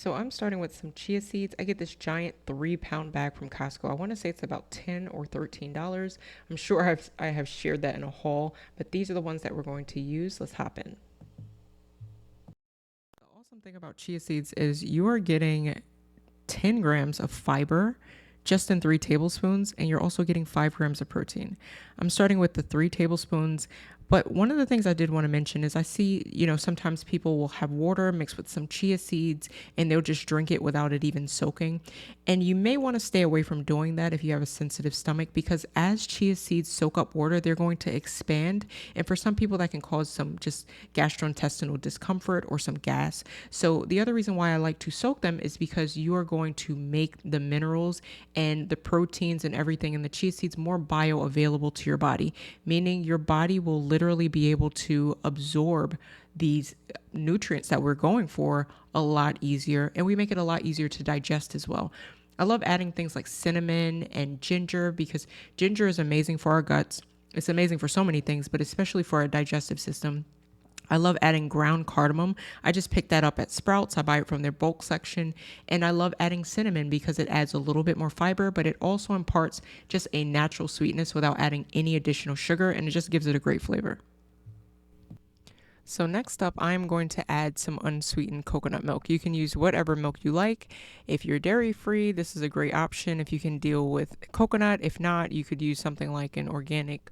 So I'm starting with some chia seeds. I get this giant 3 pound bag from Costco. I want to say it's about $10 or $13. I'm sure I have shared that in a haul, but these are the ones that we're going to use. Let's hop in. The awesome thing about chia seeds is you are getting 10 grams of fiber just in 3 tablespoons, and you're also getting 5 grams of protein. I'm starting with the 3 tablespoons. But one of the things I did want to mention is I see, sometimes people will have water mixed with some chia seeds and they'll just drink it without it even soaking. And you may want to stay away from doing that if you have a sensitive stomach, because as chia seeds soak up water, they're going to expand. And for some people, that can cause some just gastrointestinal discomfort or some gas. So the other reason why I like to soak them is because you are going to make the minerals and the proteins and everything in the chia seeds more bioavailable to your body, meaning your body will literally be able to absorb these nutrients that we're going for a lot easier, and we make it a lot easier to digest as well. I love adding things like cinnamon and ginger because ginger is amazing for our guts. It's amazing for so many things, but especially for our digestive system. I love adding ground cardamom. I just picked that up at Sprouts. I buy it from their bulk section. And I love adding cinnamon because it adds a little bit more fiber, but it also imparts just a natural sweetness without adding any additional sugar, and it just gives it a great flavor. So next up, I'm going to add some unsweetened coconut milk. You can use whatever milk you like. If you're dairy free, this is a great option if you can deal with coconut. If not, you could use something like an organic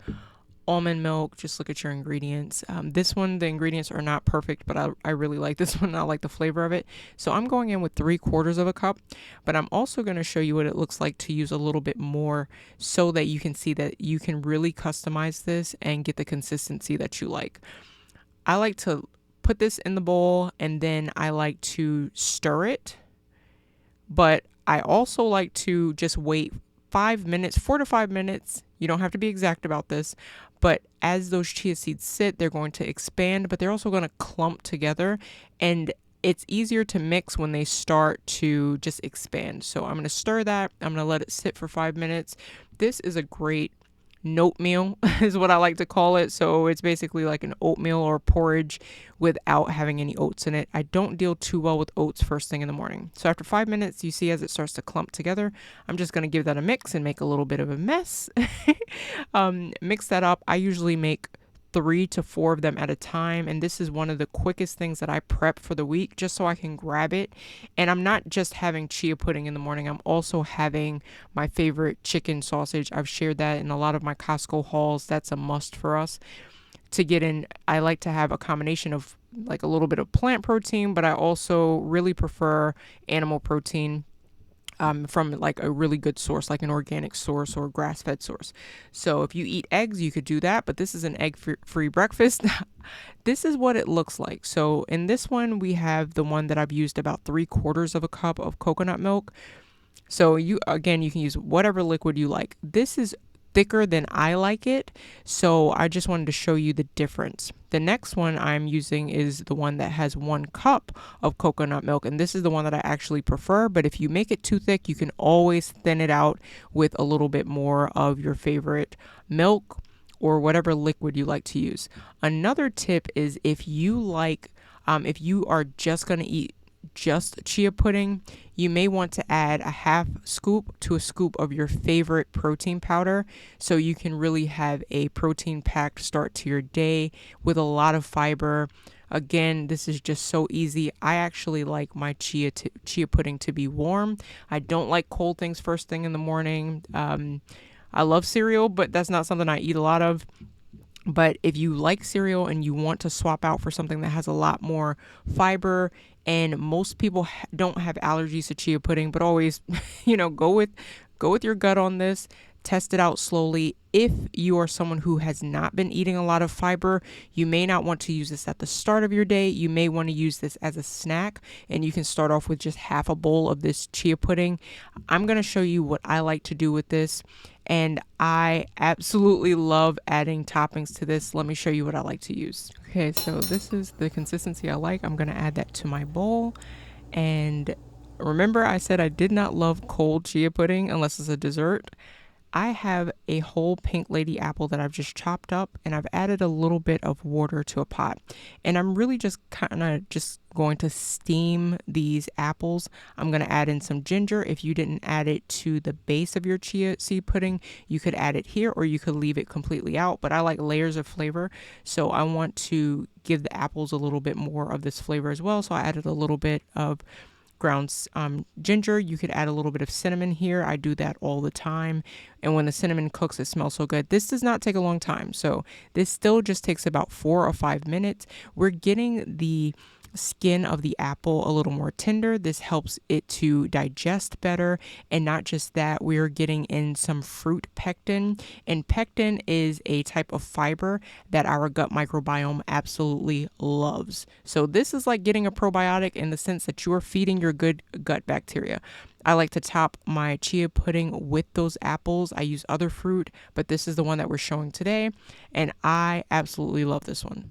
almond milk. Just look at your ingredients. This one, the ingredients are not perfect, but I really like this one. I like the flavor of it. So I'm going in with 3/4 of a cup, but I'm also going to show you what it looks like to use a little bit more so that you can see that you can really customize this and get the consistency that you like. I like to put this in the bowl and then I like to stir it, but I also like to just wait 5 minutes, 4 to 5 minutes. You don't have to be exact about this, but as those chia seeds sit, they're going to expand, but they're also going to clump together, and it's easier to mix when they start to just expand. So I'm going to stir that. I'm going to let it sit for 5 minutes. This is a great oatmeal is what I like to call it. So it's basically like an oatmeal or porridge without having any oats in it. I don't deal too well with oats first thing in the morning. So after 5 minutes, you see as it starts to clump together, I'm just going to give that a mix and make a little bit of a mess. Mix that up. I usually make 3 to 4 of them at a time. And this is one of the quickest things that I prep for the week just so I can grab it. And I'm not just having chia pudding in the morning, I'm also having my favorite chicken sausage. I've shared that in a lot of my Costco hauls. That's a must for us to get in. I like to have a combination of like a little bit of plant protein, but I also really prefer animal protein from like a really good source, like an organic source or grass fed source. So if you eat eggs, you could do that, but this is an egg free breakfast. This is what it looks like. So in this one, we have the one that I've used about 3/4 of a cup of coconut milk. So you can use whatever liquid you like. This is thicker than I like it, so I just wanted to show you the difference. The next one I'm using is the one that has 1 cup of coconut milk, and this is the one that I actually prefer, but if you make it too thick, you can always thin it out with a little bit more of your favorite milk or whatever liquid you like to use. Another tip is if you are just going to eat just chia pudding, you may want to add a half scoop to a scoop of your favorite protein powder so you can really have a protein packed start to your day with a lot of fiber. Again, this is just so easy. I actually like my chia pudding to be warm. I don't like cold things first thing in the morning. I love cereal, but that's not something I eat a lot of. But if you like cereal and you want to swap out for something that has a lot more fiber, and most people don't have allergies to chia pudding, but always, go with your gut on this. Test it out slowly. If you are someone who has not been eating a lot of fiber, you may not want to use this at the start of your day. You may want to use this as a snack, and you can start off with just half a bowl of this chia pudding. I'm going to show you what I like to do with this, and I absolutely love adding toppings to this. Let me show you what I like to use. Okay, so this is the consistency I like. I'm going to add that to my bowl, and remember I said I did not love cold chia pudding unless it's a dessert. I have a whole pink lady apple that I've just chopped up, and I've added a little bit of water to a pot. And I'm really just kind of just going to steam these apples. I'm going to add in some ginger. If you didn't add it to the base of your chia seed pudding, you could add it here or you could leave it completely out. But I like layers of flavor, so I want to give the apples a little bit more of this flavor as well. So I added a little bit of ground ginger. You could add a little bit of cinnamon here. I do that all the time. And when the cinnamon cooks, it smells so good. This does not take a long time. So this still just takes about 4 or 5 minutes. We're getting the skin of the apple a little more tender. This helps it to digest better. And not just that, we're getting in some fruit pectin. And pectin is a type of fiber that our gut microbiome absolutely loves. So this is like getting a probiotic in the sense that you're feeding your good gut bacteria. I like to top my chia pudding with those apples. I use other fruit, but this is the one that we're showing today, and I absolutely love this one.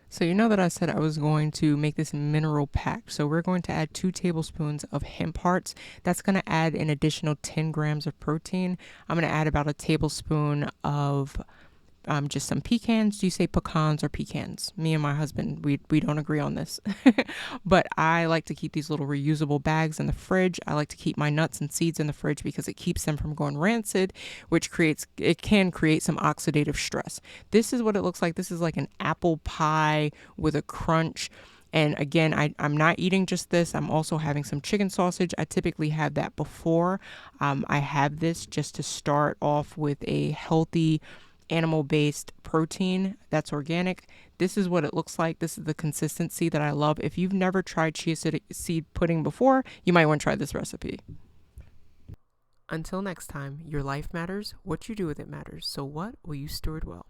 So you know that I said I was going to make this mineral pack. So we're going to add 2 tablespoons of hemp hearts. That's going to add an additional 10 grams of protein. I'm going to add about a tablespoon of just some pecans. Do you say pecans or pecans? Me and my husband, we don't agree on this. But I like to keep these little reusable bags in the fridge. I like to keep my nuts and seeds in the fridge because it keeps them from going rancid, which can create some oxidative stress. This is what it looks like. This is like an apple pie with a crunch. And again, I'm not eating just this. I'm also having some chicken sausage. I typically have that before. I have this just to start off with a healthy animal-based protein that's organic. This is what it looks like. This is the consistency that I love. If you've never tried chia seed pudding before, you might want to try this recipe. Until next time, your life matters. What you do with it matters. So what will you steward well?